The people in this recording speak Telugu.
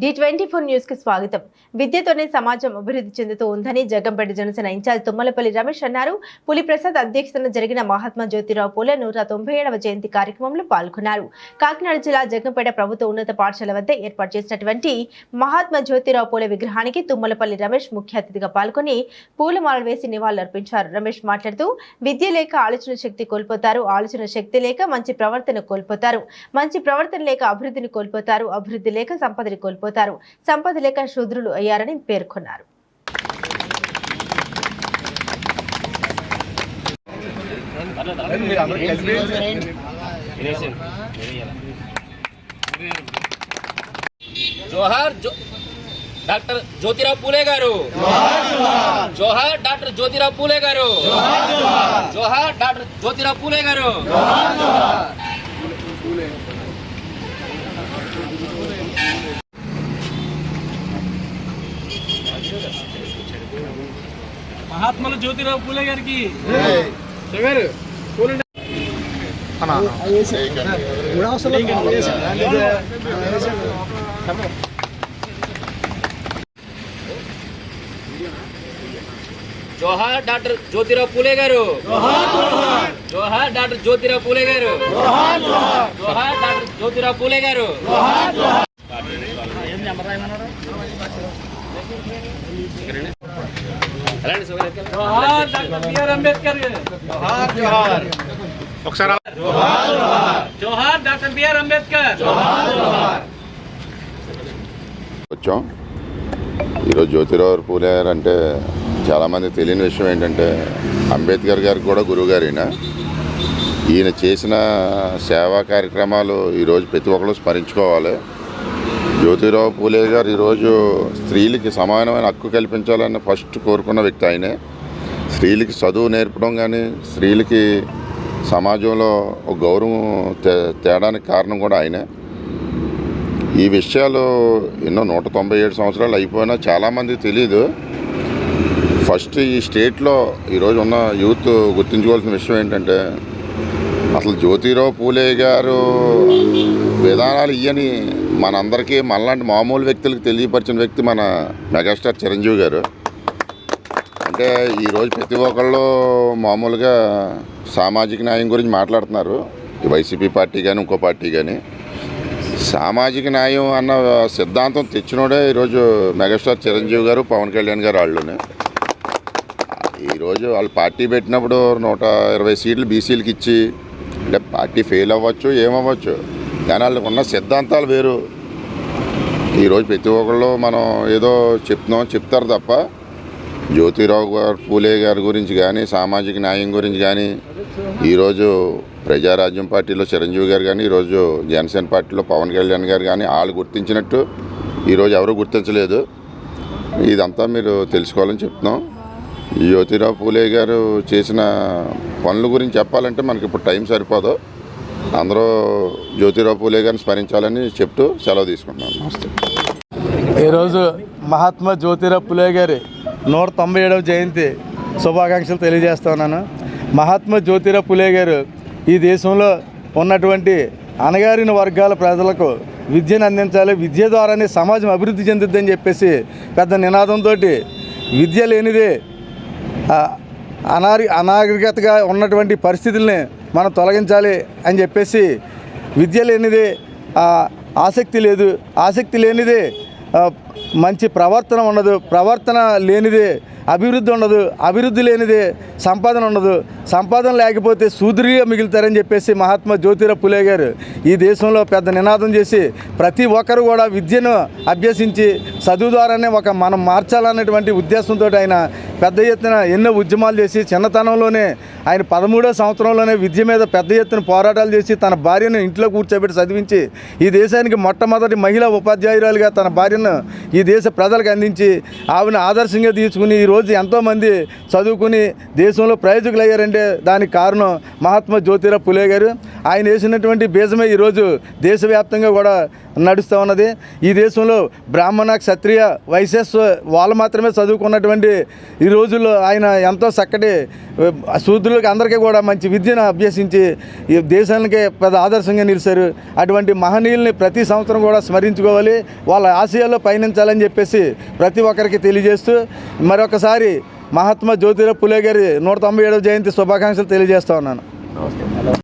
D24 న్యూస్ కి స్వాగతం. విద్యతోనే సమాజం అభివృద్ధి చెందుతూ ఉందని జగంపేట జనసేన ఇన్ఛార్జ్ తుమ్మలపల్లి రమేష్ అన్నారు. పులిప్రసాద్ అధ్యక్షతన జరిగిన మహాత్మా జ్యోతిరావు పూలే 197వ జయంతి కార్యక్రమంలో పాల్గొన్నారు. కాకినాడ జిల్లా జగంపేట ప్రభుత్వ ఉన్నత పాఠశాల వద్ద ఏర్పాటు చేసినటువంటి మహాత్మా జ్యోతిరావు పూలే విగ్రహానికి తుమ్మలపల్లి రమేష్ ముఖ్య అతిథిగా పాల్గొని పూలమాలలు వేసి నివాళులర్పించారు. రమేష్ మాట్లాడుతూ విద్య లేక ఆలోచన శక్తి కోల్పోతారు, ఆలోచన శక్తి లేక మంచి ప్రవర్తన కోల్పోతారు, మంచి ప్రవర్తన లేక అభివృద్ధిని కోల్పోతారు, అభివృద్ధి లేక సంపదని కోల్పోతారు, సంపద లేక శూద్రులు అయ్యారని పేర్కొన్నారు. జోహార్ డాక్టర్ జ్యోతిరావు పూలే గారు, జోహార్ డాక్టర్ జ్యోతిరావు పూలే గారు, జోహార్ డాక్టర్ జ్యోతిరావు పూలే గారు. మహాత్ములు జ్యోతిరావు పూలే గారికి జోహార్ డాక్టర్ జ్యోతిరావు పూలే గారు, జోహార్ డాక్టర్ జ్యోతిరావు పూలే గారు, జోహార్ డాక్టర్ జ్యోతిరావు పూలే గారు. జోహార్ డాక్టర్ బిఆర్ అంబేద్కర్, జోహార్ డాక్టర్ బిఆర్ అంబేద్కర్. వచ్చాం. ఈరోజు జ్యోతిరావు పూలే గారు అంటే చాలామంది తెలియని విషయం ఏంటంటే అంబేద్కర్ గారికి కూడా గురువు గారు ఈయన చేసిన సేవా కార్యక్రమాలు ఈరోజు ప్రతి ఒక్కరు స్మరించుకోవాలి. జ్యోతిరావు పూలే గారు ఈరోజు స్త్రీలకి సమానమైన హక్కు కల్పించాలని ఫస్ట్ కోరుకున్న వ్యక్తి ఆయనే. స్త్రీలకి చదువు నేర్పడం కానీ స్త్రీలకి సమాజంలో ఒక గౌరవం తేడానికి కారణం కూడా ఆయనే. ఈ విషయాలు ఎన్నో 197 సంవత్సరాలు అయిపోయినా చాలామంది తెలీదు. ఫస్ట్ ఈ స్టేట్లో ఈరోజు ఉన్న యూత్ గుర్తుంచుకోవాల్సిన విషయం ఏంటంటే అసలు జ్యోతిరావు పూలే గారు విధానాలు ఇయ్యని మనందరికీ మనలాంటి మామూలు వ్యక్తులకు తెలియపరిచిన వ్యక్తి మన మెగాస్టార్ చిరంజీవి గారు. అంటే ఈరోజు ప్రతి ఒక్కళ్ళు మామూలుగా సామాజిక న్యాయం గురించి మాట్లాడుతున్నారు, వైసీపీ పార్టీ కానీ ఇంకో పార్టీ కానీ. సామాజిక న్యాయం అన్న సిద్ధాంతం తెచ్చినోడే ఈరోజు మెగాస్టార్ చిరంజీవి గారు, పవన్ కళ్యాణ్ గారు. వాళ్ళునే ఈరోజు వాళ్ళు పార్టీ పెట్టినప్పుడు 120 సీట్లు బీసీలకు ఇచ్చి, అంటే పార్టీ ఫెయిల్ అవ్వచ్చు ఏమవ్వచ్చు కానీ వాళ్ళకు ఉన్న సిద్ధాంతాలు వేరు. ఈరోజు ప్రతి ఒక్కళ్ళు మనం ఏదో చెప్తారు తప్ప జ్యోతిరావు గారు పూలే గారి గురించి కానీ సామాజిక న్యాయం గురించి కానీ ఈరోజు ప్రజారాజ్యం పార్టీలో చిరంజీవి గారు కానీ ఈరోజు జనసేన పార్టీలో పవన్ కళ్యాణ్ గారు కానీ వాళ్ళు గుర్తించినట్టు ఈరోజు ఎవరు గుర్తించలేదు. ఇదంతా మీరు తెలుసుకోవాలని చెప్తున్నాం. జ్యోతిరావు పూలే గారు చేసిన పనుల గురించి చెప్పాలంటే మనకి ఇప్పుడు టైం సరిపోదు. అందరూ జ్యోతిరావు పూలే గారిని స్మరించాలని చెప్తూ సెలవు తీసుకుంటున్నాను. నమస్తే. ఈరోజు మహాత్మా జ్యోతిరావు పూలే గారి 197వ జయంతి శుభాకాంక్షలు తెలియజేస్తున్నాను. మహాత్మా జ్యోతిరావు పూలే గారు ఈ దేశంలో ఉన్నటువంటి అణగారిన వర్గాల ప్రజలకు విద్యను అందించాలి, విద్య ద్వారానే సమాజం అభివృద్ధి చెందుద్దని చెప్పేసి పెద్ద నినాదంతో విద్య లేనిదే అనాగరికతగా ఉన్నటువంటి పరిస్థితుల్ని మనం తొలగించాలి అని చెప్పేసి విద్య లేనిదే ఆసక్తి లేదు, ఆసక్తి లేనిదే మంచి ప్రవర్తన ఉండదు, ప్రవర్తన లేనిదే అభివృద్ధి ఉండదు, అభివృద్ధి లేనిదే సంపాదన ఉండదు, సంపాదన లేకపోతే శూద్రులుగా మిగులుతారని చెప్పేసి మహాత్మా జ్యోతిరావు పూలే గారు ఈ దేశంలో పెద్ద నినాదం చేసి ప్రతి ఒక్కరు కూడా విద్యను అభ్యసించి చదువు ద్వారానే మనం మార్చాలన్నటువంటి ఉద్దేశంతో ఆయన పెద్ద ఎత్తున ఎన్నో ఉద్యమాలు చేసి చిన్నతనంలోనే ఆయన 13వ సంవత్సరంలోనే విద్య మీద పెద్ద ఎత్తున పోరాటాలు చేసి తన భార్యను ఇంట్లో కూర్చోబెట్టి చదివించి ఈ దేశానికి మొట్టమొదటి మహిళా ఉపాధ్యాయురాలుగా తన భార్యను ఈ దేశ ప్రజలకు అందించి ఆవిడని ఆదర్శంగా తీసుకుని ఈరోజు ఎంతోమంది చదువుకుని దేశంలో ప్రయోజకులు అయ్యారంటే దానికి కారణం మహాత్మా జ్యోతిరావు పూలే గారు. ఆయన వేసినటువంటి బీజమే ఈరోజు దేశవ్యాప్తంగా కూడా నడుస్తూ ఉన్నది. ఈ దేశంలో బ్రాహ్మణ క్షత్రియ వైశ్య వాళ్ళు మాత్రమే చదువుకున్నటువంటి ఈ రోజుల్లో ఆయన ఎంతో చక్కటి శూద్రులకు అందరికీ కూడా మంచి విద్యను అభ్యసించి ఈ దేశానికే పెద్ద ఆదర్శంగా నిలిచారు. అటువంటి మహనీయుల్ని ప్రతి సంవత్సరం కూడా స్మరించుకోవాలి, వాళ్ళ ఆశయాల్లో పయనించాలని చెప్పేసి ప్రతి ఒక్కరికి తెలియజేస్తూ మరొకసారి మహాత్మా జ్యోతిరావు పూలే గారి 197వ జయంతి శుభాకాంక్షలు తెలియజేస్తూ ఉన్నాను.